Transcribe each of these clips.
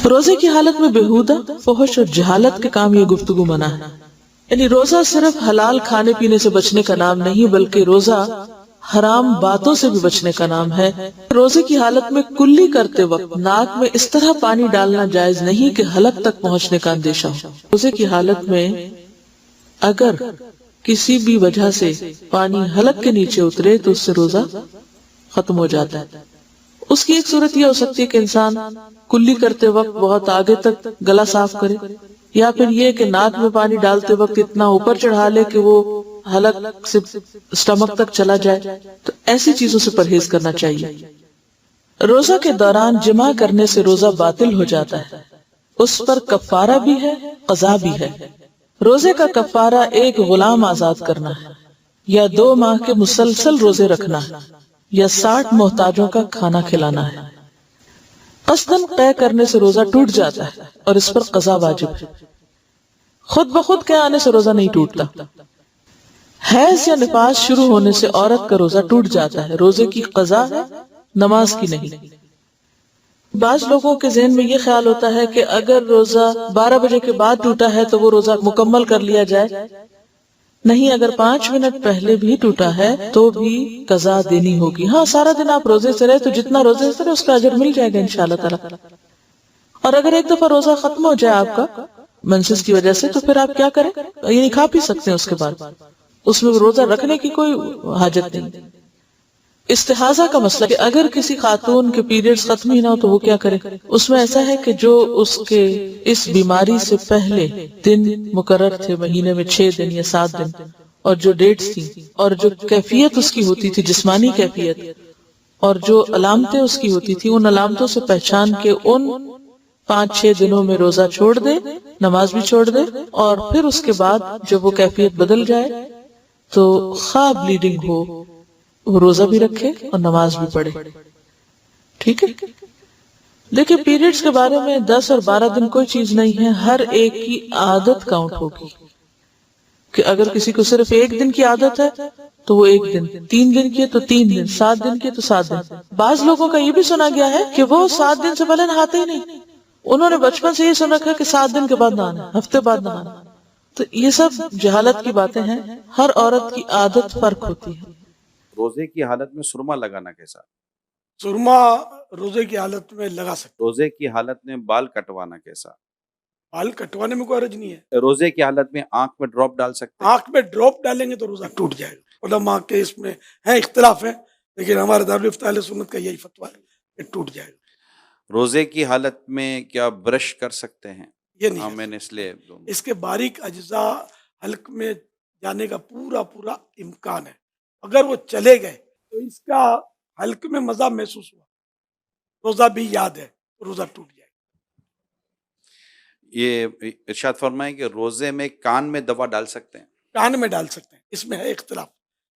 روزے کی حالت میں بےہودہ، فحش اور جہالت کے کام یہ گفتگو منع ہے۔ یعنی روزہ صرف حلال کھانے پینے سے بچنے کا نام نہیں، بلکہ روزہ حرام باتوں سے بھی بچنے کا نام ہے۔ روزے کی حالت میں کلی کرتے وقت ناک میں اس طرح پانی ڈالنا جائز نہیں کہ حلق تک پہنچنے کا اندیشہ ہو۔ روزے کی حالت میں اگر کسی بھی وجہ سے پانی حلق کے نیچے اترے تو اس سے روزہ ختم ہو جاتا ہے۔ اس کی ایک صورت یہ ہو سکتی ہے کہ انسان کلی کرتے وقت بہت آگے تک گلا صاف کرے، یا پھر یہ کہ ناک میں پانی ڈالتے وقت اتنا اوپر چڑھا لے کہ وہ حلق سے سٹمک تک چلا جائے، تو ایسی چیزوں سے پرہیز کرنا چاہیے۔ روزہ کے دوران جماع کرنے سے روزہ باطل ہو جاتا ہے، اس پر کفارہ بھی ہے، قضا بھی ہے۔ روزے کا کفارہ ایک غلام آزاد کرنا ہے، یا 2 ماہ کے مسلسل روزے رکھنا ہے، یا 60 محتاجوں کا کھانا کھلانا ہے۔ قصداً قے کرنے سے روزہ ٹوٹ جاتا ہے اور اس پر قضا واجب ہے۔ خود بخود قے آنے سے روزہ نہیں ٹوٹتا۔ حیض یا نفاس شروع ہونے سے عورت کا روزہ ٹوٹ جاتا ہے، روزے کی قضا ہے، نماز کی نہیں۔ بعض لوگوں کے ذہن میں یہ خیال ہوتا ہے کہ اگر روزہ 12 بجے کے بعد ٹوٹا ہے تو وہ روزہ مکمل کر لیا جائے۔ نہیں، اگر 5 منٹ پہلے بھی ٹوٹا ہے تو بھی قضا دینی ہوگی۔ ہاں، سارا دن آپ روزے سے رہے تو جتنا روزے سے رہے اس کا اجر مل جائے گا انشاءاللہ تعالی۔ اور اگر ایک دفعہ روزہ ختم ہو جائے آپ کا منسس کی وجہ سے تو پھر آپ کیا کریں؟ یعنی کھا پی سکتے ہیں اس کے بعد، اس میں روزہ رکھنے کی کوئی حاجت نہیں۔ استحاضہ کا مسئلہ کہ اگر کسی خاتون کے پیریڈز ختم ہی نہ ہو تو وہ کیا کرے؟ اس میں ایسا ہے کہ جو اس کے اس بیماری سے پہلے دن مقرر تھے، مہینے میں 6 دن یا 7 دن، اور جو ڈیٹس تھی اور جو کیفیت اس کی ہوتی تھی، جسمانی کیفیت، اور جو علامتیں اس کی ہوتی تھی، ان علامتوں سے پہچان کے ان 5-6 دنوں میں روزہ چھوڑ دے، نماز بھی چھوڑ دے، اور پھر اس کے بعد جب وہ کیفیت بدل جائے تو خواہ بلیڈنگ ہو وہ روزہ بھی رکھے اور نماز بھی پڑھے۔ ٹھیک ہے؟ دیکھیں، پیریڈز کے بارے میں 10 اور 12 دن کوئی چیز نہیں ہے، ہر ایک کی عادت کاؤنٹ ہوگی۔ کہ اگر کسی کو صرف 1 دن کی عادت ہے تو وہ 1 دن، 3 دن کی ہے تو 3 دن، 7 دن کی ہے تو 7 دن۔ بعض لوگوں کا یہ بھی سنا گیا ہے کہ وہ 7 دن سے پہلے نہاتے ہی نہیں، انہوں نے بچپن سے یہ سن رکھا کہ 7 دن کے بعد نہانا، ہفتے بعد نہانا۔ تو یہ سب جہالت کی باتیں ہیں، ہر عورت کی عادت فرق ہوتی ہے۔ روزے کی حالت میں سرما لگانا کیسا؟ سرما روزے کی حالت میں لگا سکتے۔ روزے کی حالت میں بال کٹوانا کیسا؟ بال کٹوانے میں کوئی حرج نہیں ہے۔ روزے کی حالت میں آنکھ میں ڈراپ ڈال سکتے ہیں؟ آنکھ میں ڈراپ ڈالیں گے تو روزہ ٹوٹ جائے گا۔ علماء کے اس میں ہیں اختلاف ہے، لیکن ہمارے دارالفتہ اہل سنت کا یہی فتویٰ ہے کہ ٹوٹ جائے گا۔ روزے کی حالت میں کیا برش کر سکتے ہیں؟ یہ نہیں میں نے اس لیے اس کے باریک اجزاء حلق میں جانے کا پورا امکان ہے۔ اگر وہ چلے گئے تو اس کا حلق میں مزہ محسوس ہوا، روزہ بھی یاد ہے، روزہ ٹوٹ جائے گا۔ یہ ارشاد فرمائیں کہ روزے میں کان میں دوا ڈال سکتے ہیں؟ کان میں ڈال سکتے ہیں، اس میں ہے اختلاف۔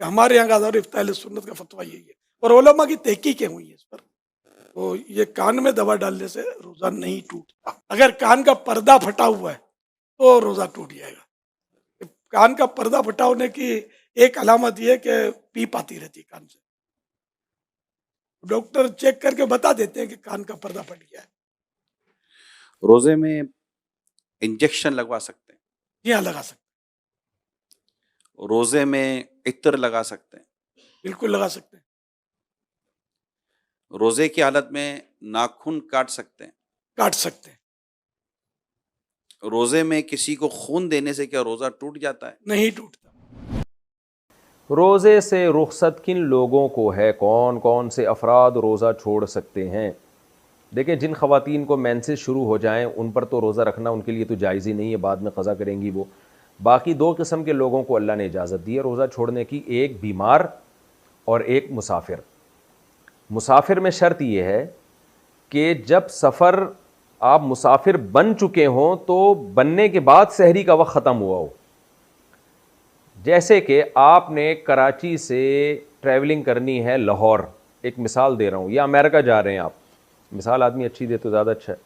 ہمارے یہاں کا دارالفتہ اہل سنت کا فتویٰ یہی ہے، اور علماء کی تحقیقیں ہوئی ہیں اس پر، تو یہ کان میں دوا ڈالنے سے روزہ نہیں ٹوٹتا۔ اگر کان کا پردہ پھٹا ہوا ہے تو روزہ ٹوٹ جائے گا۔ کان کا پردہ پھٹا ہونے کی ایک علامت یہ کہ پیپ آتی رہتی کان سے، ڈاکٹر چیک کر کے بتا دیتے ہیں کہ کان کا پردہ پھٹ گیا ہے۔ روزے میں انجیکشن لگوا سکتے ہیں؟ جی ہاں، لگا سکتے ہیں، روزے میں عطر لگا سکتے ہیں؟ بالکل لگا سکتے ہیں۔ روزے کی حالت میں ناخن کاٹ سکتے ہیں؟ کاٹ سکتے ہیں۔ روزے میں کسی کو خون دینے سے کیا روزہ ٹوٹ جاتا ہے؟ نہیں ٹوٹتا۔ روزے سے رخصت کن لوگوں کو ہے؟ کون کون سے افراد روزہ چھوڑ سکتے ہیں؟ دیکھیں، جن خواتین کو مینسز شروع ہو جائیں ان پر تو روزہ رکھنا ان کے لیے تو جائز ہی نہیں ہے، بعد میں قضا کریں گی وہ۔ باقی 2 قسم کے لوگوں کو اللہ نے اجازت دی ہے روزہ چھوڑنے کی، ایک بیمار اور ایک مسافر۔ مسافر میں شرط یہ ہے کہ جب سفر آپ مسافر بن چکے ہوں تو بننے کے بعد سحری کا وقت ختم ہوا ہو۔ جیسے کہ آپ نے کراچی سے ٹریولنگ کرنی ہے لاہور، ایک مثال دے رہا ہوں، یا امریکہ جا رہے ہیں آپ، مثال آدمی اچھی دے تو زیادہ اچھا ہے۔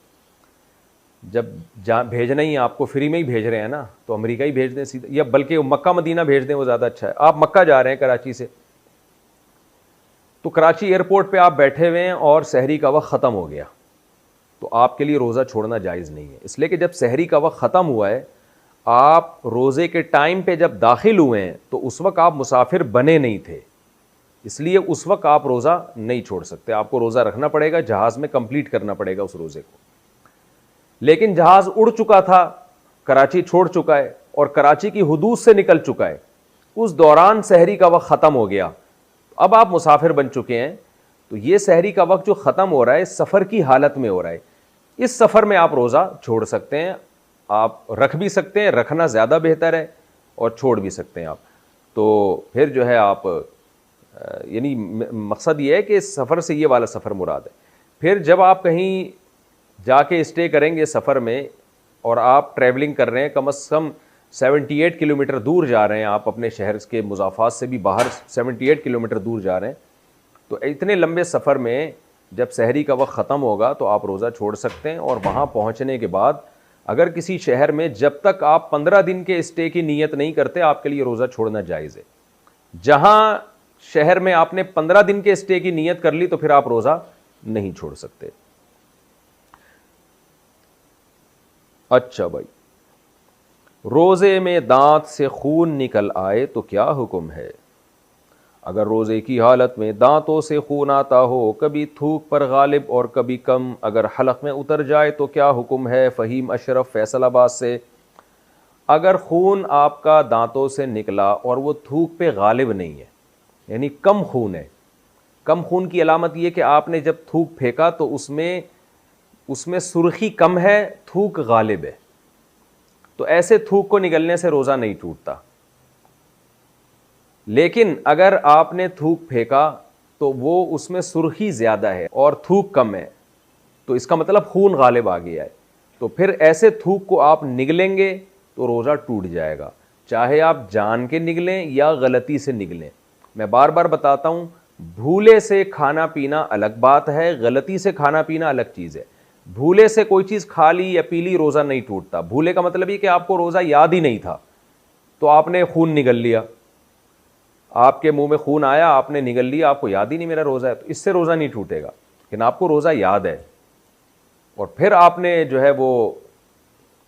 جب بھیجنا ہی آپ کو فری میں ہی بھیج رہے ہیں نا تو امریکہ ہی بھیج دیں سیدھا، یا بلکہ مکہ مدینہ بھیج دیں، وہ زیادہ اچھا ہے۔ آپ مکہ جا رہے ہیں کراچی سے، تو کراچی ایئرپورٹ پہ آپ بیٹھے ہوئے ہیں اور سحری کا وقت ختم ہو گیا، تو آپ کے لیے روزہ چھوڑنا جائز نہیں ہے. اس لیے کہ جب سحری کا وقت ختم ہوا ہے, آپ روزے کے ٹائم پہ جب داخل ہوئے ہیں تو اس وقت آپ مسافر بنے نہیں تھے, اس لیے اس وقت آپ روزہ نہیں چھوڑ سکتے. آپ کو روزہ رکھنا پڑے گا, جہاز میں کمپلیٹ کرنا پڑے گا اس روزے کو. لیکن جہاز اڑ چکا تھا, کراچی چھوڑ چکا ہے اور کراچی کی حدود سے نکل چکا ہے, اس دوران سحری کا وقت ختم ہو گیا, اب آپ مسافر بن چکے ہیں, تو یہ سحری کا وقت جو ختم ہو رہا ہے سفر کی حالت میں ہو رہا ہے, اس سفر میں آپ روزہ چھوڑ سکتے ہیں. آپ رکھ بھی سکتے ہیں, رکھنا زیادہ بہتر ہے, اور چھوڑ بھی سکتے ہیں آپ. تو پھر جو ہے آپ یعنی مقصد یہ ہے کہ سفر سے یہ والا سفر مراد ہے. پھر جب آپ کہیں جا کے اسٹے کریں گے سفر میں, اور آپ ٹریولنگ کر رہے ہیں, کم از کم 78 کلومیٹر دور جا رہے ہیں, آپ اپنے شہر کے مضافات سے بھی باہر 78 کلومیٹر دور جا رہے ہیں, تو اتنے لمبے سفر میں جب سحری کا وقت ختم ہوگا تو آپ روزہ چھوڑ سکتے ہیں. اور وہاں پہنچنے کے بعد اگر کسی شہر میں جب تک آپ 15 دن کے اسٹے کی نیت نہیں کرتے, آپ کے لیے روزہ چھوڑنا جائز ہے. جہاں شہر میں آپ نے 15 دن کے اسٹے کی نیت کر لی تو پھر آپ روزہ نہیں چھوڑ سکتے. اچھا بھائی, روزے میں دانت سے خون نکل آئے تو کیا حکم ہے؟ اگر روزے کی حالت میں دانتوں سے خون آتا ہو, کبھی تھوک پر غالب اور کبھی کم, اگر حلق میں اتر جائے تو کیا حکم ہے؟ فہیم اشرف فیصل آباد سے. اگر خون آپ کا دانتوں سے نکلا اور وہ تھوک پہ غالب نہیں ہے, یعنی کم خون ہے, کم خون کی علامت یہ کہ آپ نے جب تھوک پھینکا تو اس میں سرخی کم ہے, تھوک غالب ہے, تو ایسے تھوک کو نگلنے سے روزہ نہیں ٹوٹتا. لیکن اگر آپ نے تھوک پھینکا تو وہ اس میں سرخی زیادہ ہے اور تھوک کم ہے, تو اس کا مطلب خون غالب آ گیا ہے, تو پھر ایسے تھوک کو آپ نگلیں گے تو روزہ ٹوٹ جائے گا, چاہے آپ جان کے نگلیں یا غلطی سے نگلیں. میں بار بار بتاتا ہوں, بھولے سے کھانا پینا الگ بات ہے, غلطی سے کھانا پینا الگ چیز ہے. بھولے سے کوئی چیز کھا لی یا پی لی روزہ نہیں ٹوٹتا. بھولے کا مطلب یہ کہ آپ کو روزہ یاد ہی نہیں تھا, تو آپ نے خون نگل لیا, آپ کے منہ میں خون آیا, آپ نے نگل لیا, آپ کو یاد ہی نہیں میرا روزہ ہے, تو اس سے روزہ نہیں ٹوٹے گا. لیکن آپ کو روزہ یاد ہے اور پھر آپ نے جو ہے وہ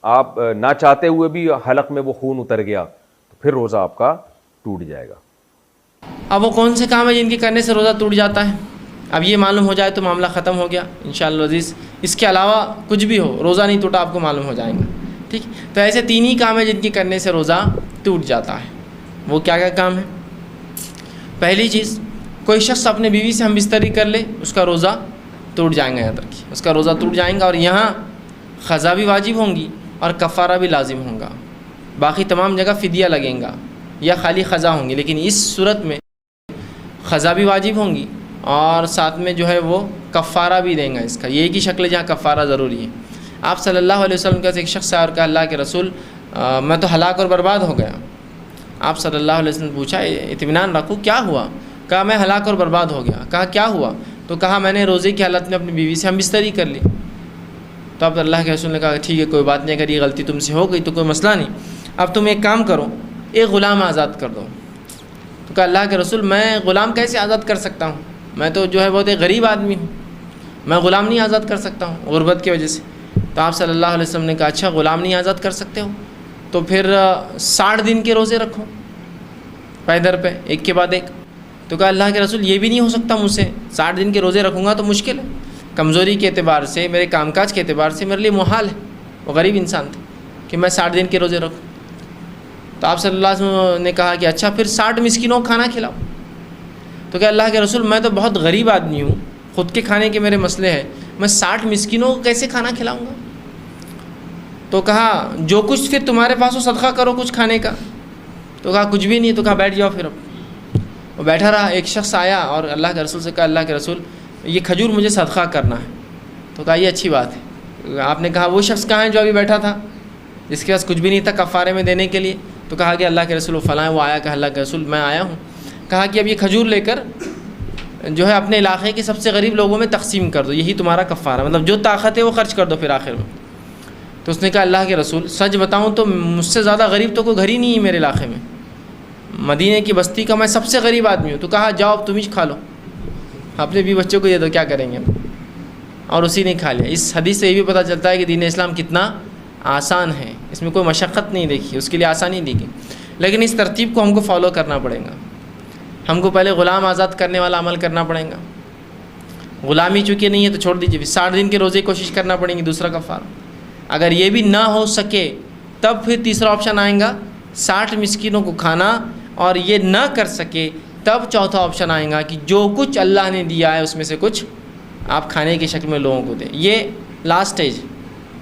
آپ نہ چاہتے ہوئے بھی حلق میں وہ خون اتر گیا, تو پھر روزہ آپ کا ٹوٹ جائے گا. اب وہ کون سے کام ہے جن کے کرنے سے روزہ ٹوٹ جاتا ہے؟ اب یہ معلوم ہو جائے تو معاملہ ختم ہو گیا انشاءاللہ عزیز. اس کے علاوہ کچھ بھی ہو, روزہ نہیں ٹوٹا آپ کو معلوم ہو جائیں گا. ٹھیک, تو ایسے 3 ہی کام ہیں جن کے کرنے سے روزہ ٹوٹ جاتا ہے. وہ کیا کیا کام ہے؟ پہلی چیز, کوئی شخص اپنے بیوی سے ہم بستری کر لے, اس کا روزہ ٹوٹ جائیں گا. یاد رکھیے, اس کا روزہ ٹوٹ جائیں گا, اور یہاں قضا بھی واجب ہوں گی اور کفارہ بھی لازم ہوگا. باقی تمام جگہ فدیہ لگیں گا یا خالی قضا ہوں گی, لیکن اس صورت میں قضا بھی واجب ہوں گی اور ساتھ میں جو ہے وہ کفارہ بھی دیں گا. اس کا یہ ایک ہی شکل ہے جہاں کفارہ ضروری ہے. آپ صلی اللہ علیہ وسلم کا ایک شخص آیا اور کہا, اللہ کے رسول میں تو ہلاک اور برباد ہو گیا. آپ صلی اللہ علیہ وسلم نے پوچھا, اطمینان رکھو, کیا ہوا؟ کہا میں ہلاک اور برباد ہو گیا. کہا کیا ہوا؟ تو کہا میں نے روزے کی حالت میں اپنی بیوی سے ہم بستری کر لی. تو اب اللہ کے رسول نے کہا ٹھیک ہے کوئی بات نہیں, اگر یہ غلطی تم سے ہو گئی تو کوئی مسئلہ نہیں, اب تم ایک کام کرو, ایک غلام آزاد کر دو. تو کہا اللہ کے رسول میں غلام کیسے آزاد کر سکتا ہوں, میں تو جو ہے بہت ایک غریب آدمی ہوں, میں غلام نہیں آزاد کر سکتا ہوں غربت کی وجہ سے. تو آپ صلی اللہ علیہ وسلم نے کہا اچھا غلام نہیں آزاد کر سکتے ہو تو پھر 60 دن کے روزے رکھو پیدر پہ, ایک کے بعد ایک. تو کہا اللہ کے رسول یہ بھی نہیں ہو سکتا مجھ سے, 60 دن کے روزے رکھوں گا تو مشکل ہے, کمزوری کے اعتبار سے, میرے کام کاج کے اعتبار سے میرے لیے محال ہے. وہ غریب انسان تھے کہ میں 60 دن کے روزے رکھوں. تو آپ صلی اللہ علیہ وسلم نے کہا کہ اچھا پھر 60 مسکینوں کو کھانا کھلاؤ. تو کہ اللہ کے رسول میں تو بہت غریب آدمی ہوں, خود کے کھانے کے میرے مسئلے ہیں, میں 60 مسکینوں کو کیسے کھانا کھلاؤں گا؟ تو کہا جو کچھ پھر تمہارے پاس ہو صدقہ کرو کچھ کھانے کا. تو کہا کچھ بھی نہیں. تو کہا بیٹھ جاؤ. پھر اب وہ بیٹھا رہا. ایک شخص آیا اور اللہ کے رسول سے کہا اللہ کے رسول یہ کھجور مجھے صدقہ کرنا ہے. تو کہا یہ اچھی بات ہے. آپ نے کہا وہ شخص کہاں ہے جو ابھی بیٹھا تھا جس کے پاس کچھ بھی نہیں تھا کفارے میں دینے کے لیے؟ تو کہا کہ اللہ کے رسول فلاں وہ آیا. کہا اللہ کے رسول میں آیا ہوں. کہا کہ اب یہ کھجور لے کر جو ہے اپنے علاقے کے سب سے غریب لوگوں میں تقسیم کر دو, یہی تمہارا کفارہ, مطلب جو طاقت ہے وہ خرچ کر دو پھر آخر میں. تو اس نے کہا اللہ کے رسول سچ بتاؤں تو مجھ سے زیادہ غریب تو کوئی گھر ہی نہیں ہے میرے علاقے میں, مدینے کی بستی کا میں سب سے غریب آدمی ہوں. تو کہا جاؤ اب تم ہی کھا لو, اپنے بھی بچوں کو یہ دو, کیا کریں گے. اور اسی نے کھا لیا. اس حدیث سے یہ بھی پتہ چلتا ہے کہ دین اسلام کتنا آسان ہے, اس میں کوئی مشقت نہیں دیکھی, اس کے لیے آسانی دی گئی. لیکن اس ترتیب کو ہم کو فالو کرنا پڑے گا. ہم کو پہلے غلام آزاد کرنے والا عمل کرنا پڑے گا. غلامی چونکہ نہیں ہے تو چھوڑ دیجیے. پھر 60 دن کے روزے کی کوشش کرنا پڑیں گی, دوسرا کفارہ. اگر یہ بھی نہ ہو سکے تب پھر تیسرا آپشن آئے گا 60 مسکینوں کو کھانا, اور یہ نہ کر سکے تب چوتھا آپشن آئے گا کہ جو کچھ اللہ نے دیا ہے اس میں سے کچھ آپ کھانے کی شکل میں لوگوں کو دیں. یہ لاسٹ سٹیج,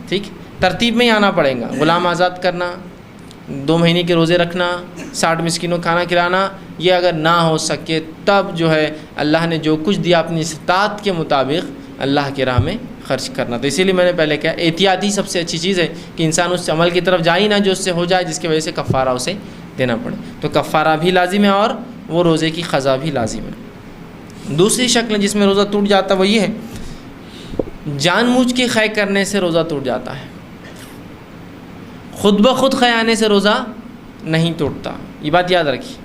ٹھیک, ترتیب میں ہی آنا پڑے گا. غلام آزاد کرنا, 2 مہینے کے روزے رکھنا, 60 مسکینوں کھانا کھلانا. یہ اگر نہ ہو سکے تب جو ہے اللہ نے جو کچھ دیا اپنی استطاعت کے مطابق اللہ کی راہ میں خرچ کرنا. تو اسی لیے میں نے پہلے کہا احتیاطی سب سے اچھی چیز ہے کہ انسان اس عمل کی طرف جائے ہی نہ جو اس سے ہو جائے جس کی وجہ سے کفارہ اسے دینا پڑے. تو کفارہ بھی لازم ہے اور وہ روزے کی قضا بھی لازم ہے. دوسری شکل جس میں روزہ ٹوٹ جاتا ہے وہ یہ ہے, جان بوجھ کے خے کرنے سے روزہ ٹوٹ جاتا ہے. خود بخود خے آنے سے روزہ نہیں ٹوٹتا, یہ بات یاد رکھیے.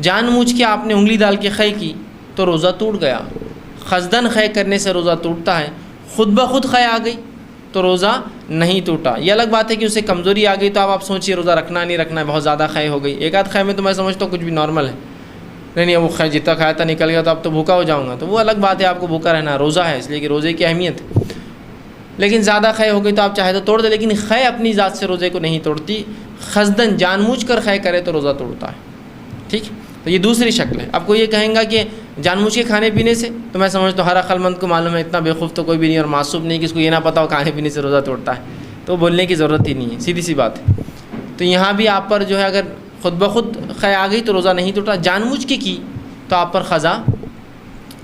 جان بوجھ کے آپ نے انگلی ڈال کے خے کی تو روزہ ٹوٹ گیا. قصدن خے کرنے سے روزہ ٹوٹتا ہے. خود بخود خے آ گئی تو روزہ نہیں ٹوٹا. یہ الگ بات ہے کہ اسے کمزوری آ گئی تو آپ سوچیے روزہ رکھنا نہیں رکھنا ہے, بہت زیادہ خے ہو گئی. ایک آدھ خے میں تو میں سمجھتا ہوں کچھ بھی نارمل ہے, نہیں وہ خے جتنا کھایا تھا نکل گیا تو اب تو بھوکا ہو جاؤں گا, تو وہ الگ بات ہے. آپ کو بھوکا رہنا روزہ ہے اس لیے کہ روزے کی اہمیت ہے. لیکن زیادہ خے ہو گئی تو آپ چاہے تو توڑ دیں, لیکن خے اپنی ذات سے روزے کو نہیں توڑتی. قصدن جان بوجھ کر خے کرے تو روزہ توڑتا ہے, ٹھیک. تو یہ دوسری شکل ہے. آپ کو یہ کہیں گا کہ جان بوجھ کے کھانے پینے سے, تو میں سمجھتا ہوں ہر عقل مند کو معلوم ہے, اتنا بیوقوف تو کوئی بھی نہیں اور معصوم نہیں کہ اس کو یہ نہ پتہ ہو کھانے پینے سے روزہ توڑتا ہے, تو بولنے کی ضرورت ہی نہیں ہے, سیدھی سی بات ہے. تو یہاں بھی آپ پر جو ہے اگر خود بخود خے آ گئی تو روزہ نہیں ٹوٹا, جان بوجھ کے کی تو آپ پر قضا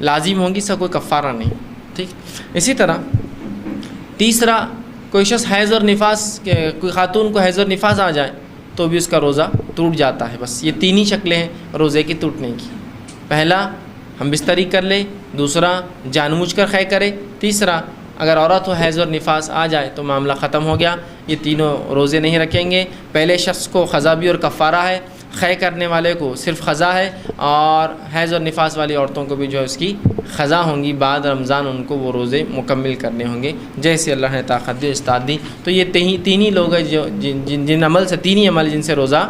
لازم ہوگی, اس کا کوئی کفارہ نہیں, ٹھیک. اسی طرح تیسرا, کوئی شخص حیض اور نفاس, کوئی خاتون کو حیض اور نفاس آ جائے تو بھی اس کا روزہ ٹوٹ جاتا ہے. بس یہ 3 ہی شکلیں ہیں روزے کی ٹوٹنے کی. پہلا ہم بستری کر لیں, دوسرا جان بوجھ کر خے کرے, تیسرا اگر عورت ہو حیض اور نفاس آ جائے تو معاملہ ختم ہو گیا. یہ تینوں روزے نہیں رکھیں گے. پہلے شخص کو قضا بھی اور کفارہ ہے, خے کرنے والے کو صرف قضا ہے, اور حیض اور نفاس والی عورتوں کو بھی جو ہے اس کی قضا ہوں گی. بعد رمضان ان کو وہ روزے مکمل کرنے ہوں گے جیسے اللہ نے طاقت دی, استاد دی. تو یہ تین ہی لوگ ہیں جو جن عمل سے, 3 ہی عمل جن سے روزہ